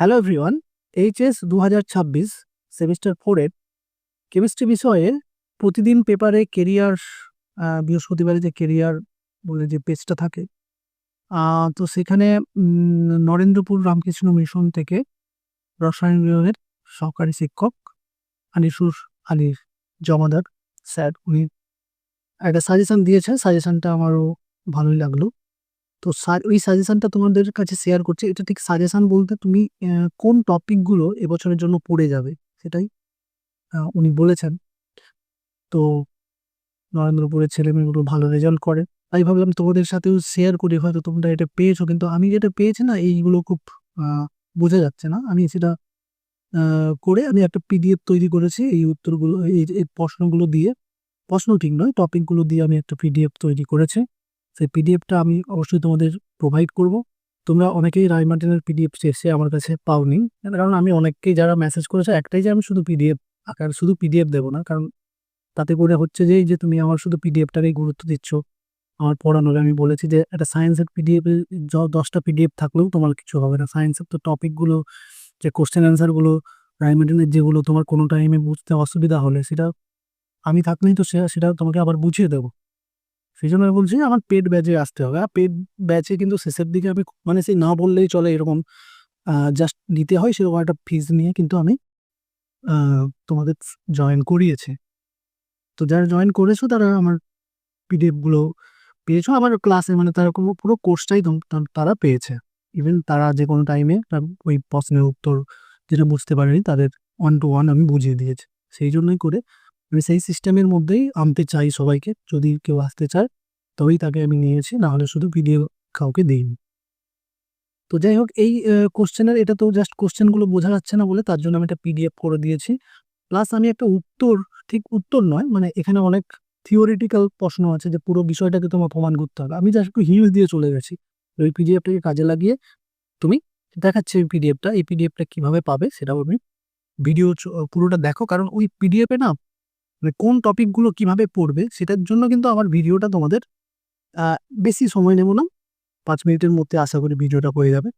Hello everyone, HS 2026 semester 4 এর chemistry বিষয়ে প্রতিদিন পেপারে কেরিয়ার বৃহস্পতিবারে যে কেরিয়ার বলে যে পেজটা থাকে, তো সেখানে নরেন্দ্রপুর রামকৃষ্ণ মিশন থেকে রসায়ন বিভাগের সহকারী শিক্ষক আনিসুর আলীর জমাদার স্যার উনি একটা সাজেশন দিয়েছেন। সাজেশনটা আমারও ভালোই লাগলো। তো ওই সাজেশনটা তোমাদের কাছে শেয়ার করছি। এটা ঠিক সাজেশন বলতে তুমি কোন টপিকগুলো এবছরের জন্য পড়ে যাবে সেটাই উনি বলেছেন। তো নরেন্দ্রপুরের ছেলেমেয়েগুলো ভালো রেজাল্ট করে, তাই ভাবলাম তোমাদের সাথেও শেয়ার করি। হয়তো তোমরা এটা পেয়েছো, কিন্তু আমি যেটা পেয়েছি না, এইগুলো খুব বোঝা যাচ্ছে না। আমি সেটা করে আমি একটা পিডিএফ তৈরি করেছি এই উত্তরগুলো, এই প্রশ্নগুলো দিয়ে, প্রশ্ন ঠিক নয়, টপিকগুলো দিয়ে আমি একটা পিডিএফ তৈরি করেছি। সেই পিডিএফটা আমি অবশ্যই তোমাদের প্রোভাইড করব। তোমরা অনেকেই রায়মার্টিনের পিডিএফ শেষে আমার কাছে পাওনি, কারণ আমি অনেককেই যারা মেসেজ করেছে একটাই, যে আমি শুধু পিডিএফ আকার শুধু পিডিএফ দেবো না, কারণ তাতে করে হচ্ছে যে এই যে তুমি আমার শুধু পিডিএফটাকেই গুরুত্ব দিচ্ছ আমার পড়ানোর। আমি বলেছি যে একটা সায়েন্সের পিডিএফ 10টা পিডিএফ থাকলেও তোমার কিছু হবে না। সায়েন্সের তো টপিকগুলো, যে কোশ্চেন অ্যান্সারগুলো রায়মার্টিনের, যেগুলো তোমার কোনো টাইমে বুঝতে অসুবিধা হলে সেটা আমি থাকলেই তো সেটা তোমাকে আবার বুঝিয়ে দেবো। সেই জন্য আমি বলছি আমার পেড ব্যাচে আসতে হবে। আর পেড ব্যাচে কিন্তু শেষের দিকে আমি মানে সেই না বললেই চলে এরকম জাস্ট নিতে হয় সেরকম একটা ফিজ নিয়ে কিন্তু আমি তোমাদের জয়েন করিয়েছি। তো যারা জয়েন করেছো তারা আমার পিডিএফ গুলো পেয়েছো। আমার ক্লাসে মানে তারা পুরো কোর্সটাই তারা পেয়েছে। ইভেন তারা যে কোনো টাইমে ওই প্রশ্নের উত্তর যেটা বুঝতে পারেনি তাদের 1 to 1 আমি বুঝিয়ে দিয়েছি। সেই জন্যই করে আমি সেই সিস্টেমের মধ্যেই আনতে চাই সবাইকে। যদি কেউ আসতে চায় তবেই তাকে আমি নিয়েছি, না হলে শুধু পিডিএফ কাউকে দিইনি। তো যাই হোক, এই কোশ্চেনের এটা তো জাস্ট কোশ্চেনগুলো বোঝা যাচ্ছে না বলে তার জন্য আমি একটা পিডিএফ করে দিয়েছি। প্লাস আমি একটা উত্তর, ঠিক উত্তর নয়, মানে এখানে অনেক থিওরিটিক্যাল প্রশ্ন আছে যে পুরো বিষয়টাকে তোমার প্রমাণ করতে হবে। আমি জাস্ট একটু হিউজ দিয়ে চলে গেছি। ওই পিডিএফটাকে কাজে লাগিয়ে তুমি দেখাচ্ছে এই পিডিএফটা কিভাবে পাবে সেটাও আমি ভিডিও পুরোটা দেখো। কারণ ওই পিডিএফে না, মানে কোন টপিকগুলো কিভাবে পড়বে সেটার জন্য কিন্তু আমার ভিডিওটা তোমাদের বেশি সময় নেব না, 5 মিনিটের মধ্যে আশা করি ভিডিওটা হয়ে যাবে।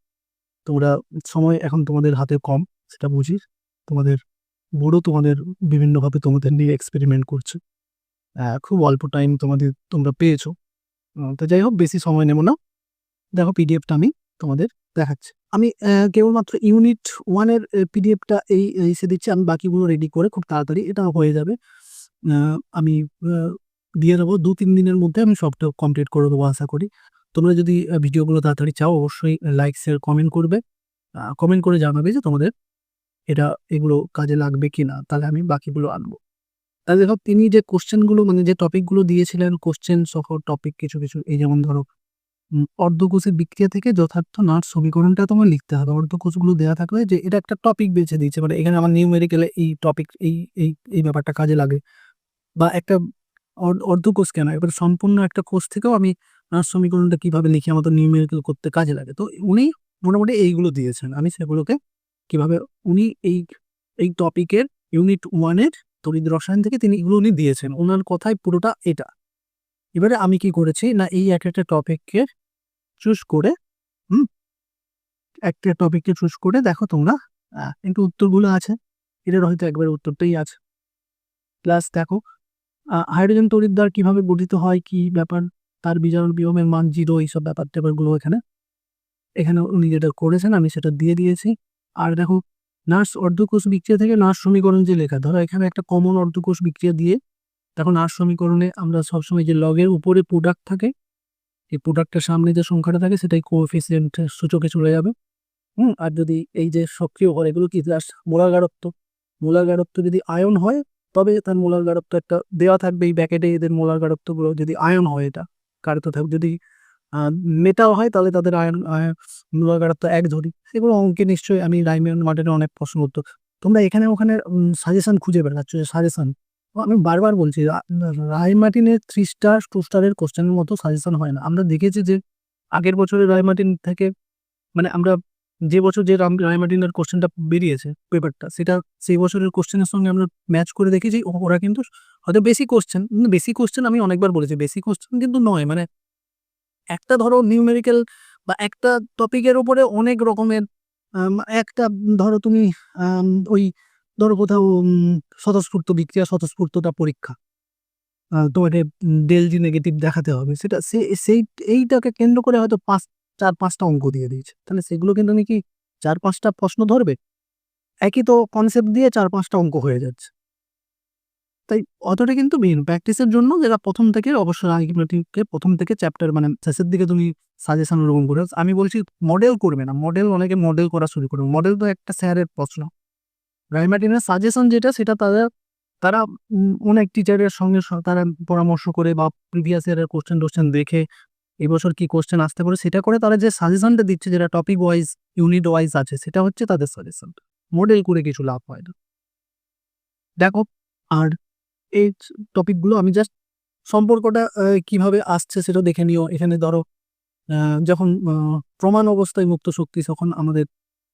তোমরা সময় এখন তোমাদের হাতে কম, সেটা বুঝি। তোমাদের বড় তোমাদের বিভিন্নভাবে তোমাদের নিয়ে এক্সপেরিমেন্ট করছে। খুব অল্প টাইম তোমরা পেয়েছো। তো যাই হোক, বেশি সময় নেব না। দেখো পিডিএফটা আমি তোমাদের দেখাচ্ছি। আমি কেবলমাত্র ইউনিট 1-এর পিডিএফটা এসে দিচ্ছি। আমি বাকিগুলো রেডি করে খুব তাড়াতাড়ি এটা হয়ে যাবে। আমি দিয়ে দেবো 2-3 দিনের মধ্যে আমি সবটা কমপ্লিট করে দেবো আশা করি। তোমরা যদি ভিডিওগুলো তাড়াতাড়ি চাও অবশ্যই লাইক, শেয়ার, কমেন্ট করবে। কমেন্ট করে জানাবে যে তোমাদের এগুলো কাজে লাগবে কিনা, তাহলে আমি বাকিগুলো আনবো। তাহলে দেখো, তিনি যে কোশ্চেনগুলো মানে যে টপিকগুলো দিয়েছিলেন, কোশ্চেন সহ টপিক কিছু কিছু, এই যেমন ধরো অর্ধকোষের বিক্রিয়া থেকে যথার্থ নাট সমীকরণটা তোমার লিখতে হবে। অর্ধকোষগুলো দেওয়া থাকলে যে এটা একটা টপিক বেছে দিয়েছে, মানে এখানে আমার নিউমেরিক্যালে এই টপিক এই এই এই ব্যাপারটা কাজে লাগে। বা একটা অর্ধকোষ কেন, এবার সম্পূর্ণ একটা কোষ থেকেও আমি নাট সমীকরণটা কিভাবে লিখি আমার তো নিউমেরিক্যাল করতে কাজে লাগে। তো উনি মোটামুটি এইগুলো দিয়েছেন, আমি সেগুলোকে কিভাবে উনি এই এই টপিকের ইউনিট 1-এর তড়িৎ রসায়ন থেকে উনি দিয়েছেন। ওনার কথায় পুরোটা এটা। এবারে আমি কি করেছি না, এই একটা টপিককে চুজ করে একটা টপিককে চুজ করে দেখো তোমরা কিন্তু উত্তরগুলো আছে, এটার হয়তো একবার উত্তরটাই আছে। প্লাস দেখো হাইড্রোজেন তড়িৎদ্বার কিভাবে গঠিত হয়, কি ব্যাপার, তার বিজারণ বিভবের মান 0, এইসব ব্যাপার ট্যাপারগুলো এখানে এখানে উনি যেটা করেছেন আমি সেটা দিয়ে দিয়েছি। আর দেখো নার্স অর্ধকোষ বিক্রিয়া থেকে নার্স সমীকরণ যে লেখা, ধরো এখানে একটা কমন অর্ধকোষ বিক্রিয়া দিয়ে দেখো নার্স সমীকরণে আমরা সবসময় যে লগের উপরে প্রোডাক্ট থাকে, এই প্রোডাক্টের সামনে যে সংখ্যাটা থাকে সেটাই কোএফিসিয়েন্ট সূচকে চলে যাবে। আর যদি এই যে সক্রিয় হয়, এগুলো কি জাস্ট মোলার গাঢ়ত্ব। মোলার গাঢ়ত্ব যদি আয়ন হয় তবে তার মোলার গাঢ়ত্ব একটা দেওয়া থাকবে এই ব্যাকেটে, এদের মোলার গাঢ়ত্বগুলো যদি আয়ন হয় এটা গাঢ়ত্ব থাকবে। যদি মেটাও হয় তাহলে তাদের মোলার গাঢ়ত্ব 1 ধরি। সেগুলো অঙ্কে নিশ্চয়ই আমি রাইমিয়ন মার্টিনে অনেক প্রশ্ন উত্তর তোমরা এখানে ওখানে সাজেশন খুঁজে বেড়াচ্ছ, যে সাজেশন। আমি বারবার বলছি রায়মার্টিনের 3 স্টার 2 স্টারের কোশ্চেনের মতো সাজেশন হয় না। আমরা দেখেছি যে আগের বছরের রায়মার্টিন থেকে, মানে আমরা যে বছর যে রায়মার্টিনের কোশ্চেনটা বেরিয়েছে পেপারটা, সেটা সেই বছরের কোশ্চেনের সঙ্গে আমরা ম্যাচ করে দেখেছি। ওরা কিন্তু হয়তো বেশি কোশ্চেন আমি অনেকবার বলেছি বেশি কোশ্চেন কিন্তু নয়, মানে একটা ধরো নিউমেরিক্যাল বা একটা টপিকের উপরে অনেক রকমের একটা ধরো তুমি ওই ধরো কোথাও স্বতঃস্ফূর্ত বিক্রিয়া স্বতঃস্ফূর্ততা পরীক্ষা, তোমাকে ডেলজি নেগেটিভ দেখাতে হবে, সেটা সেই এইটাকে কেন্দ্র করে হয়তো 4-5টা অঙ্ক দিয়ে দিয়েছে, তাহলে সেগুলো কিন্তু তুমি কি 4-5টা প্রশ্ন ধরবে? একই তো কনসেপ্ট দিয়ে 4-5টা অঙ্ক হয়ে যাচ্ছে। তাই অতটা কিন্তু মেইন প্র্যাকটিসের জন্য যেটা প্রথম থেকে অবশ্যই আর্গুমেন্টিভকে প্রথম থেকে চ্যাপ্টার মানে শেষের দিকে তুমি সাজেশন ওরকম করে, আমি বলছি মডেল করবে না, মডেল অনেকে মডেল করা শুরু করবে, মডেল তো একটা স্যারের প্রশ্ন। রাইমার্টিনের সাজেশন যেটা সেটা তারা অনেক টিচারের সঙ্গে তারা পরামর্শ করে বা প্রিভিয়াস ইয়ারের কোশ্চেন দেখে এবছর কি কোশ্চেন আসতে পারে সেটা করে তারা যে সাজেশনটা দিচ্ছে, যেটা টপিক ওয়াইজ ইউনিট ওয়াইজ আছে, সেটা হচ্ছে তাদের সাজেশন। মডেল করে কিছু লাভ হয় না, দেখো। আর এই টপিকগুলো আমি জাস্ট সম্পর্কটা কিভাবে আসছে সেটা দেখে নিও। এখানে ধরো যখন প্রমাণ অবস্থায় মুক্ত শক্তি, তখন আমাদের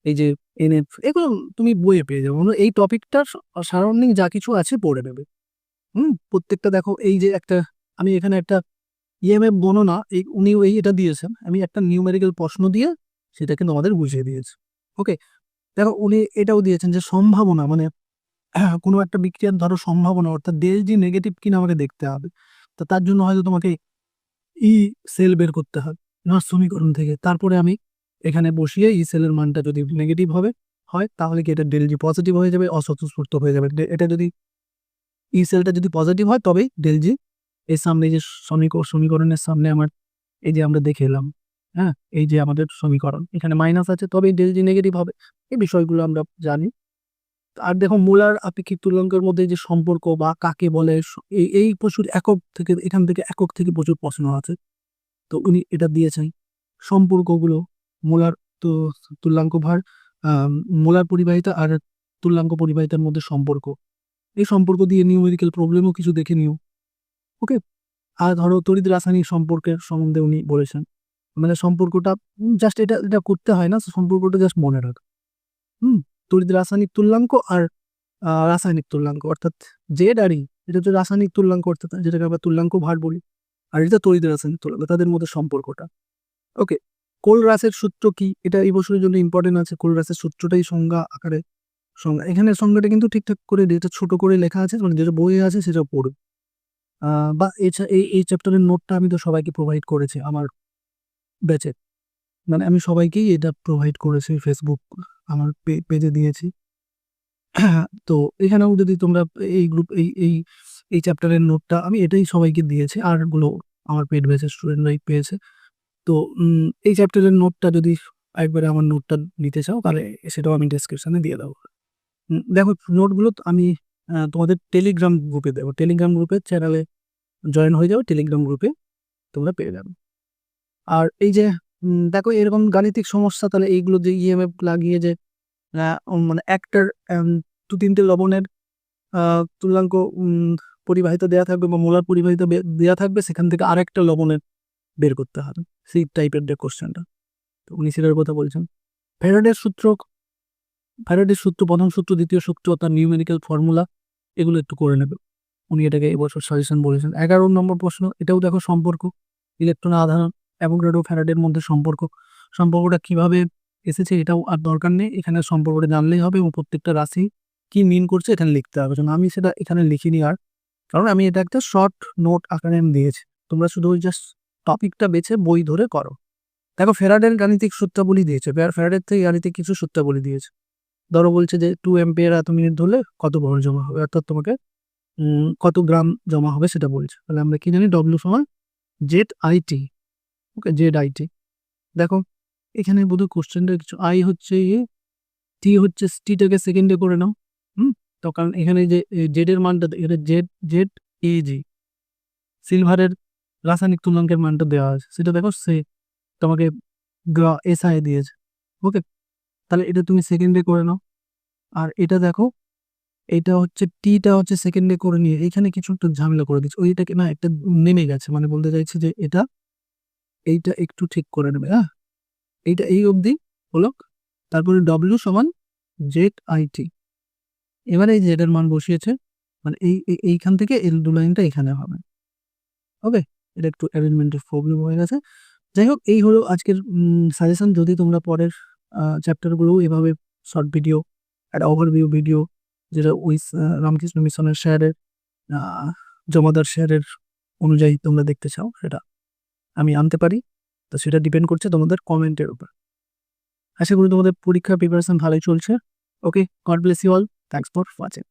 এই যে এনএফ এগুলো তুমি বইয়ে পেয়ে যাবো, এই টপিকটার সারাউন্ডিং যা কিছু আছে পড়ে নেবে। প্রত্যেকটা দেখো, এই যে একটা আমি এখানে একটা ইএমএফ গণনা উনি এটা দিয়েছেন, আমি একটা নিউমেরিক্যাল প্রশ্ন দিয়ে সেটা কিন্তু আমাদের বুঝিয়ে দিয়েছে। ওকে, দেখো উনি এটাও দিয়েছেন যে সম্ভাবনা মানে কোনো একটা বিক্রিয়ার ধরো সম্ভাবনা অর্থাৎ ডেলজি নেগেটিভ কিনা আমাকে দেখতে হবে। তো তার জন্য হয়তো তোমাকে ই সেল বের করতে হবে নর সমীকরণ থেকে, তারপরে আমি এখানে বসিয়ে ই সেলের মানটা যদি নেগেটিভ হয় তাহলে কি এটা ডেলজি পজিটিভ হয়ে যাবে, অস্বতঃস্ফূর্ত হয়ে যাবে। এটা যদি ই সেলটা যদি পজিটিভ হয় তবেই ডেলজি। এর সামনে যে সমীকরণের সামনে আমার এই যে আমরা দেখে এলাম, হ্যাঁ, এই যে আমাদের সমীকরণ এখানে মাইনাস আছে তবেই ডেলজি নেগেটিভ হবে। এই বিষয়গুলো আমরা জানি। আর দেখো মোলার আপেক্ষিক তুল্যাঙ্কের মধ্যে যে সম্পর্ক বা কাকে বলে, এই প্রচুর একক থেকে এখান থেকে একক থেকে প্রচুর প্রশ্ন আছে, তো উনি এটা দিয়েছেন সম্পর্কগুলো। মোলার তো তুল্যাঙ্ক ভার, মোলার পরিবাহিতা আর তুল্যাঙ্ক পরিবাহিতার মধ্যে সম্পর্ক, এই সম্পর্ক দিয়ে নিউমেরিক্যাল প্রবলেমও কিছু দেখে নিও। ওকে, আর ধরো তড়িৎ রাসায়নিক সম্পর্কের সম্বন্ধে উনি বলেছেন, মানে সম্পর্কটা জাস্ট এটা এটা করতে হয় না, সম্পর্কটা জাস্ট মনে রাখ। তড়িৎ রাসায়নিক তুল্যাঙ্ক আর রাসায়নিক তুল্যাঙ্ক অর্থাৎ জেড আর ই, এটা হচ্ছে রাসায়নিক তুল্যাঙ্ক অর্থাৎ যেটাকে আমরা তুল্যাঙ্ক ভার বলি, আর এটা তড়িৎ রাসায়নিক তুল্যাঙ্ক, তাদের মধ্যে সম্পর্কটা। ওকে, কোলরাসের সূত্র কি, এটা এই বছরের জন্য ইম্পর্টেন্ট আছে। কোলরাসের সূত্রটাই সংজ্ঞা আকারে সংজ্ঞা, এখানে সংজ্ঞাটা কিন্তু ঠিকঠাক করে যেটা ছোট করে লেখা আছে, মানে যেটা বইয়ে আছে সেটা পড়বে। বা এই চ্যাপ্টারের নোটটা আমি তো সবাইকে প্রোভাইড করেছি আমার ব্যাচে, মানে আমি সবাইকেই এটা প্রোভাইড করেছি, ফেসবুক আমার পেজে দিয়েছি। তো এখানেও যদি তোমরা এই গ্রুপ এই চ্যাপ্টারের নোটটা আমি এটাই সবাইকে দিয়েছি, আর গুলো আমার পেড ব্যাচের স্টুডেন্টরাই পেয়েছে। তো এই চ্যাপ্টারের নোটটা যদি একবারে আমার নোটটা নিতে চাও তাহলে সেটাও আমি ডেসক্রিপশনে দিয়ে দেবো। দেখো নোটগুলো আমি তোমাদের টেলিগ্রাম গ্রুপে দেবো, টেলিগ্রাম গ্রুপের চ্যানেলে জয়েন হয়ে যাও, টেলিগ্রাম গ্রুপে তোমরা পেয়ে যাবে। আর এই যে দেখো এরকম গাণিতিক সমস্যা, তাহলে এইগুলো যে ইএমএফ লাগিয়ে যে মানে একটার 2-3টে লবণের তুল্যাঙ্ক পরিবাহিতা দেওয়া থাকবে বা মোলার পরিবাহিতা দেওয়া থাকবে, সেখান থেকে আরেকটা লবণের বের করতে হবে, সেই টাইপের যে কোশ্চেনটা, তো উনি সেটার কথা বলছেন। ফ্যারাডের সূত্র, প্রথম সূত্র দ্বিতীয় সূত্র তার নিউমেরিক্যাল ফর্মুলা এগুলো একটু করে নেবে, উনি এটাকে এবছর সাজেশন বলেছেন। 11 নম্বর প্রশ্ন, এটাও দেখো সম্পর্ক, ইলেকট্রন আধান অ্যাভোগাড্রো ফ্যারাডের মধ্যে সম্পর্কটা কিভাবে এসেছে এটাও আর দরকার নেই, এখানে সম্পর্কটা জানলেই হবে এবং প্রত্যেকটা রাশি কি মিন করছে এখানে লিখতে হবে। আমি সেটা এখানে লিখিনি, আর কারণ আমি এটা একটা শর্ট নোট আকারে আমি দিয়েছি, তোমরা শুধু ওই জাস্ট টপিকটা বেছে বই ধরে করো। দেখো ফ্যারাডের গাণিতিক সূত্রাবলী দিয়েছে, ফ্যারাডের থেকে গাণিতিক কিছু সূত্রাবলী দিয়েছে। ধরো বলছে যে 2 অ্যাম্পিয়ার এত মিনিট ধরলে কত ভর জমা হবে, অর্থাৎ তোমাকে কত গ্রাম জমা হবে সেটা বলছে। তাহলে আমরা কি জানি, ডব্লিউ সমান Z IT. Okay, Z IT. দেখো এখানে বোধহয় কোশ্চেনটা কিছু আই হচ্ছে টি হচ্ছে, টিটাকে সেকেন্ডে করে নাও। তো কারণ এখানে যে জেড এর মানটা, এটা জেড জেড এজি সিলভারের রাসায়নিক তুল্যাঙ্কের মানটা দেওয়া আছে, সেটা দেখো সে তোমাকে এসআই দিয়েছে। ওকে, তাহলে এটা তুমি সেকেন্ডে করে নাও। আর এটা দেখো, এটা হচ্ছে টিটা হচ্ছে সেকেন্ডে করে নিয়ে এখানে কিছু একটা ঝামেলা করে দিচ্ছে, ওইটাকে না একটা নেমে গেছে, মানে বলতে চাইছি যে এইটা একটু ঠিক করে নেবে। হ্যাঁ, এইটা এই অবধি হলো, তারপরে ডব্লিউ সমান জেড আইটি। এবারে এই জেড এর মান বসিয়েছে, মানে এইখান থেকে এল দু লাইনটা এখানে হবে। ওকে, এটা একটু অ্যারেঞ্জমেন্টের প্রবলেম হয়ে গেছে। যাই হোক, এই হলো আজকের সাজেশন। যদি তোমরা পরের চ্যাপ্টারগুলো এভাবে শর্ট ভিডিও, একটা ওভারভিউ ভিডিও, যেটা ওই রামকৃষ্ণ মিশনের স্যারের জমাদার স্যারের অনুযায়ী তোমরা দেখতে চাও, সেটা আমি আনতে পারি। তো সেটা ডিপেন্ড করছে তোমাদের কমেন্টের উপর। আশা করি তোমাদের পরীক্ষার প্রিপারেশন ভালোই চলছে। Okay, God bless you all, thanks for watching.